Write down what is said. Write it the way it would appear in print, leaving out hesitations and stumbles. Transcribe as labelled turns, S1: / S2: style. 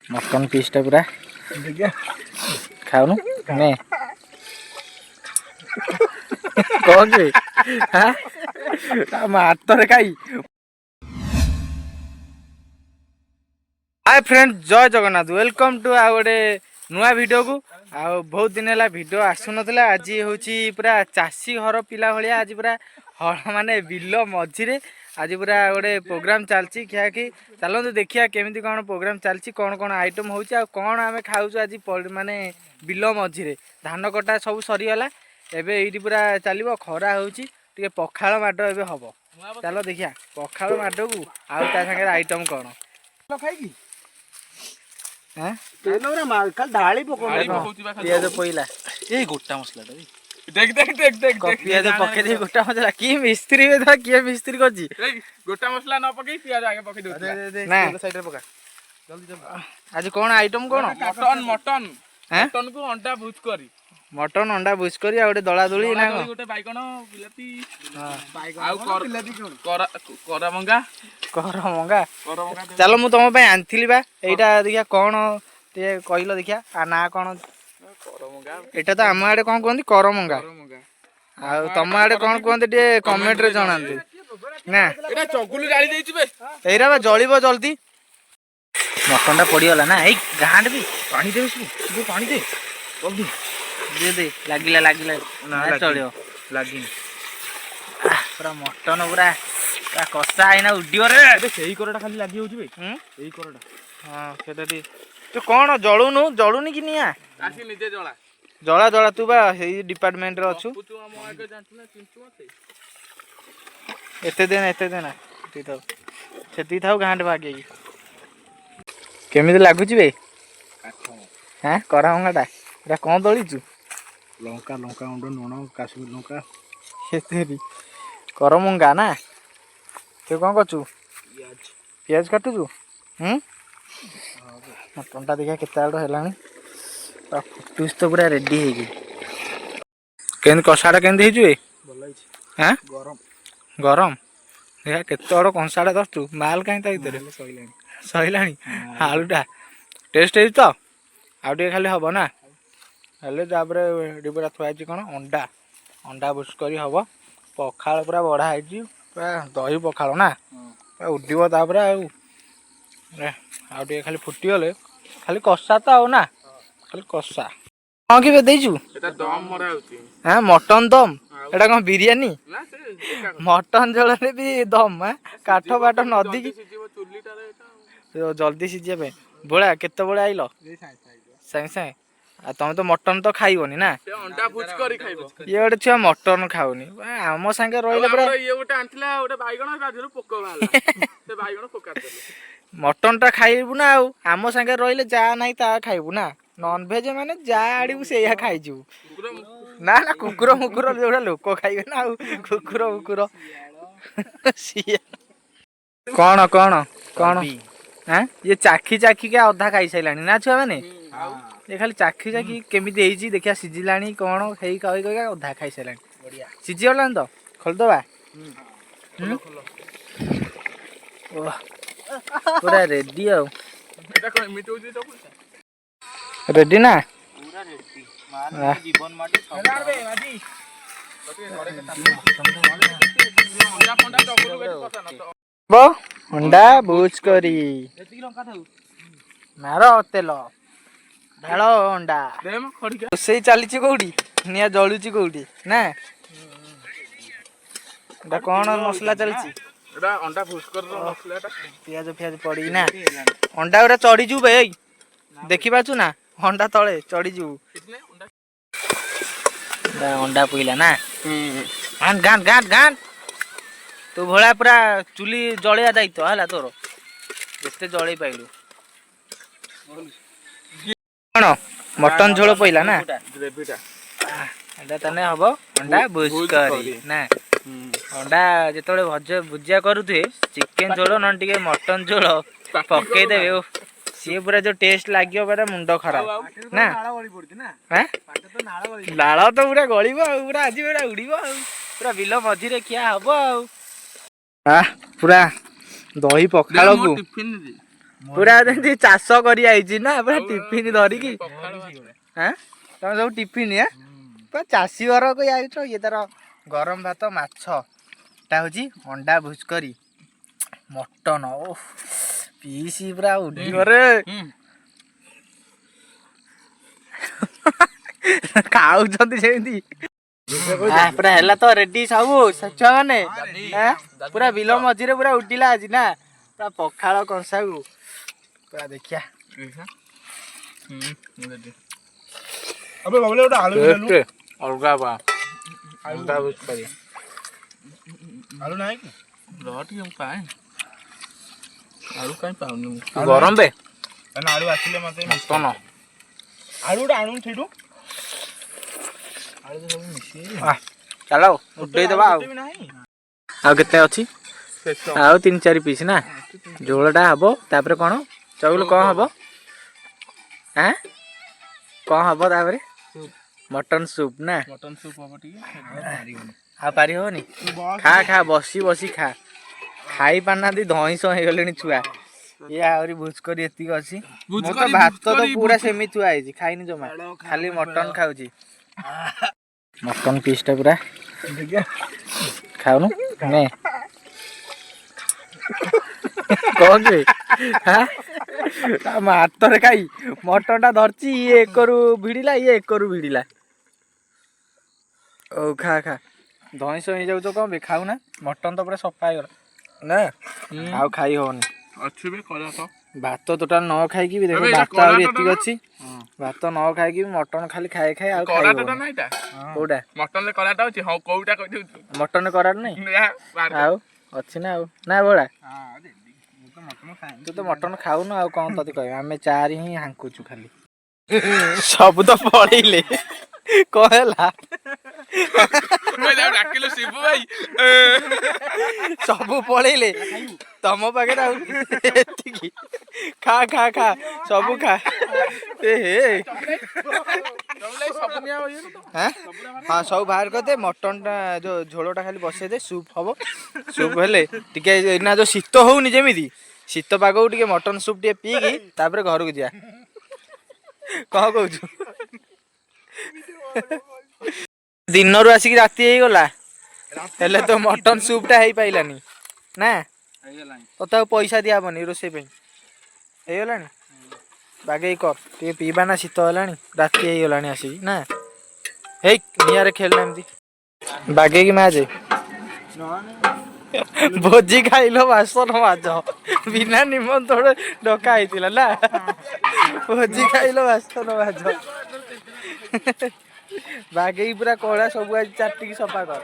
S1: Mutton पीसटा पूरा खाऊनु ने कौन रे हां हाथ रे खाई। हाय फ्रेंड जय जगन्नाथ वेलकम टू आ गोटे नुआ वीडियो को आ बहुत दिन है वीडियो आसु नथिला। आज होची पूरा चासी घर पिला भलिया आज पूरा हल माने बिल मझिरे आज पूरा गोटे प्रोग्राम चलची क्या कि चलते देखिया केमिति कौन प्रोग्राम चलची कौन कौन आइटम होची आ कौन आमे खाउछु आज माने बिल मझिरे धान कटा सब सरीगला एबे एइटी पूरा चलिबो खरा होची टिके पखाळ माड एबे हबो। चलो देखिया पखाळ माड को आ ता संगे आइटम कौन खाई हां तेलरा मार खाल ढाली पियाज पइला ए गोटा मसला देख देख देख देख पियाज पके दे गोटा मसला की मिस्त्री में था की मिस्त्री करजी
S2: गोटा मसला न पके पियाज आगे पके दे
S1: ना साइड रे पका जल्दी जल्दी। आज कौन आइटम कौन
S2: मटन मटन मटन को अंडा भुज करी
S1: मटन अंडा भुज करी आ गोटे दला दली ना
S2: गोटे बाइगण बिलाती हां आ बिलाती करमंगा
S1: करमंगा चलो मु तुम पे आनथिली बा एटा देखिया कौन ते कहिलो देखिया आ ना कौन
S2: करमंगा
S1: एटा तो आम आडे कौन कहंती करमंगा आ तुम आडे कौन कहंती टे कमेंट रे जणांती ना
S2: एटा चगुली डाली देइछि बे
S1: एरा बा जळिबो जल्दी मटनटा पड़ी गला ना ए गांड भी पानी दे उसको पानी दे जल्दी दे दे लागिला लागिला ना चलियो लागिन पूरा मटन पूरा पूरा कसा आइना उडियो रे
S2: अबे सेही करटा खाली लागि होउछि बे एही करटा
S1: हां सेटा दी तू कौन जळुनी कि निया
S2: आसी निजे जळा
S1: जळा जळा तू बा हेई डिपार्टमेंट रे अछु
S2: पुचु हम आगे जानछु ना चिंचु मते
S1: एते देना ती थाउ सेती थाउ गांड भागे केमिति लागुची बे हां करमंगाटा एटा कोन दळीचु
S2: लंका लंका उंड नोण काश्मीर लंका
S1: हेतेरी करमंगा ना ते कोन करचु पियाज काटुचु मटनटा देखा केते आड़ हेलानी फुटुस तो पूरा रेडी हेगी केन कसाड़ा केन देइछु ए
S2: भलो हिच
S1: हां
S2: गरम
S1: गरम देखा केते आड़ कंसाड़ा दसतु माल काई ता भीतर सइलानी आलूटा टेस्ट हे तो आउ खाली हबो ना हेले तापर डिबरा थुआइछि कोन अंडा अंडा बुस करी हबो पखाळ पूरा बढा आइछि पूरा दही पखाळ ना उड्डिबो तापर आउ खाली फुटी गले खाली कसा तो आउ ना खाली कसा हां कि देइछु
S2: एटा दम मरा होछि
S1: हां मटन दम एटा कोन बिरयानी
S2: ना से
S1: मटन झोल रे भी दम हां काठ बाट नदी की
S2: सिजिबो चुल्लीटा रे एटा
S1: जल्दी सिजिया पे बोला केते बळे आइलो साइ साइ आ तुम तो मटन तो खाइबोनी ना
S2: से अंडा भुज करी खाइबो
S1: ये गोटे छुआ मटन खाउनी आम संगे रहिले पूरा
S2: ये गोटे आंतला गोटे बाइगण राजरू पोको वाला से बाइगण पोका देले
S1: मटन टा खाइबु ना आम संगे रहिले जा नाही ता खाइबु ना नॉन वेज माने जा आडीबु सेया खाइजु ना ना कुकुर मुकुर जोडा लोक खाइबे ना कुकुर मुकुर कौन कौन कौन हां ये चाखी चाखी के आधा खाइ सैलानी ना छुआ माने ये खाली चाखी चाखी केमिति हेइची देखिया सिजिलानी कौन हेई कहि कहि आधा खाइ सैलानी बढ़िया सिजि गलान तो खोल दबा ओ पूरा रेडी आ
S2: एटा को एमिति होछि तो
S1: रेडी ना
S2: पूरा रेडी मार जीवन माटी सब बे माटी अंडा फंडा चगुलु बेटी पता न
S1: बो अंडा बुच करी
S2: एति लंका थाउ
S1: मारो तेल ढालो अंडा
S2: दे म खड़िका
S1: रोसई चलीची कोउडी निया जळुची कोउडी ना एटा कोन मसला चलची
S2: एटा अंडा भुज कर मसलाटा
S1: पियाज पियाज पड़ी ना अंडा उरा चढ़ी जु बे देखि पाछु ना अंडा तळे चढ़ी जु अंडा पइला ना गान गान गान गान तू भोला पूरा चुली जळिया दायित्व हला तोर जते जळै पाइलु कोन मटन झोल पइला ना
S2: ग्रेवीटा
S1: एटा तने हबो अंडा भुज करी ना अंडा जेतोले भुजिया करूथे चिकन झोल न टिके मटन झोल पक्के देबे सी पूरा जो टेस्ट लागियो पूरा मुंडो खराब ना
S2: नाळा गळी पड़ती ना
S1: हैं
S2: पाटे तो नाळा गळी
S1: लाळ तो पूरा गळिबो पूरा आज पूरा उड़िबो पूरा बिलो मझिरे किया हबो हां पूरा दही पखाळ को
S2: टिफिन
S1: ପୁରା ଯେମିତି ଚାଷ କରି ଆଇଛି ନା ପୁରା ଟିଫିନ ଧରିକି। ହଁ ତମେ ସବୁ ଟିଫିନ ପୁରା ଚାଷୀ ଘରକୁ ଯାଇଛ। ଇଏ ତାର ଗରମ ଭାତ ମାଛ ଟା ହଉଛି ଅଣ୍ଡା ଭୁଜକରି ମଟନ ଓ ପିସି ପୁରା ଉଡ଼ିବରେ ଖାଉଛନ୍ତି ସେମିତି। ପୁରା ହେଲା ତ ରେଡି ସବୁ ଛୁଆ ମାନେ ପୁରା ବିଲ ମଝିରେ ପୁରା ଉଠିଲା ଆଜି ନା ପୁରା ପଖାଳ କଂସାକୁ ପୁରା ଦେଖିଆ ଅଲଗା ବା
S2: ଆଳୁ ନାହିଁ କି ଆଳୁ କାଇଁ ପାଉନି
S1: ଗରମ ବେ
S2: ଆଳୁ ଆସିଲେ ମତେ
S1: ମଟନ
S2: ଆଳୁ ଗୋଟେ ଆଣୁନି ସେଇଠୁ
S1: ଚାଲ ଉଠେଇଦବା ଆଉ କେତେ ଅଛି ଆଉ 3-4 ପିସ୍ ନା ଝୋଳଟା ହବ ତାପରେ କଣ ଚଗୁଲୁ କଣ ହବ କଣ ହବ ତାପରେ ମଟନ ସୁପ୍ ନା
S2: ମଟନ ସୁପ୍ ହବ ଟିକେ
S1: ଆଉ ପାରି ହବନି ଖା ବସି ବସି ଖାଇ ପାରୁନାହାନ୍ତି ଧଇଁସ ହେଇଗଲେଣି ଛୁଆ ଇଏ ଆହୁରି ଭୁଜକରି ଏତିକି ଅଛି ମୁଁ ତ ଭାତ ତ ପୁରା ସେମିତି ଥୁଆ ହେଇଛି ଖାଇନି ଜମା ଖାଲି ମଟନ ଖାଉଛି ମଟନ ପିସ୍ ଟା ପୁରା ଖାଉନୁ ନେ କଣ କି ଆମ ହାତରେ ଖାଇ ମଟନ ଟା ଧରିଛି ଇଏ ଏକରୁ ଭିଡ଼ିଲା ଇଏ ଏକରୁ ଭିଡ଼ିଲା ହଉ ଖା ଧଇଁସ ହେଇଯାଉଛ କଣ ବେ ଖାଉନା ମଟନ ତ ପୁରା ସଫା ହେଇଗଲା ନା ଆଉ ଖାଇ ହବନି
S2: ଅଛି ବି କଳା ତ
S1: ଭାତ ଟୋଟାଲ ନ ଖାଇକି ବି ଦେଖ ଭାତ ଆହୁରି ଏତିକି ଅଛି ଭାତ ନ ଖାଇକି ବି ମଟନ ଖାଲି ଖାଇ ଆଉ ଖାଇ ହବନି କୋଉଟା
S2: ମଟନରେ କଳାଟା ଅଛି ହଁ କୋଉଟା କହିଦେଉଛୁ
S1: ମଟନ କରାଟ ନାଇଁ ଆଉ ଅଛି ନା ଆଉ ନା ବଳା ତୁ ତ ମଟନ ଖାଉନୁ ଆଉ କଣ ତତେ କହିବା ଆମେ 4 ହିଁ ହାଙ୍କୁଛୁ ଖାଲି ସବୁ ତ ପଳେଇଲେ କଣ ହେଲା
S2: ଡାକିଲୁ ଶିବୁ ଭାଇ
S1: ସବୁ ପଳେଇଲେ ତମ ପାଖରେ ଆଉ ଏତିକି ଖା ସବୁ ଖା ହଁ ସବୁ ବାହାର କରିଦେ ମଟନ ଟା ଯୋଉ ଝୋଳ ଟା ଖାଲି ବସେଇଦେ ସୁପ୍ ହବ ସୁପ୍ ହେଲେ ଟିକେ ଏଇନା ଯୋଉ ଶୀତ ହଉନି ଯେମିତି ଶୀତ ପାଗକୁ ଟିକେ ମଟନ ସୁପ୍ ଟିକେ ପିଇକି ତାପରେ ଘରକୁ ଯିବା କଣ କହୁଛୁ ଦିନରୁ ଆସିକି ରାତି ହେଇଗଲା ହେଲେ ତ ମଟନ ସୁପ୍ ଟା ହେଇପାଇଲାନି ନା ତତେ ଆଉ ପଇସା ଦିଆହବନି ରୋଷେଇ ପାଇଁ ହେଇଗଲାଣି ବାଗେଇ କର ଟିକେ ପିଇବା ନା ଶୀତ ହେଲାଣି ରାତି ହେଇଗଲାଣି ଆସିକି ନା ହେଇ ନିଆଁରେ ଖେଳନା ଏମିତି ବାଗେଇକି ମାଜେ ଭୋଜି ଖାଇଲ ବାସନ ମାଜ ବିନା ନିମନ୍ତ୍ରଣ ଡକା ହେଇଥିଲା ନା ଭୋଜି ଖାଇଲ ବାସନ ମାଜ ବାଗେଇକି ପୁରା କଳା ସବୁ ଆଜି ଚାଟିକି ସଫା କର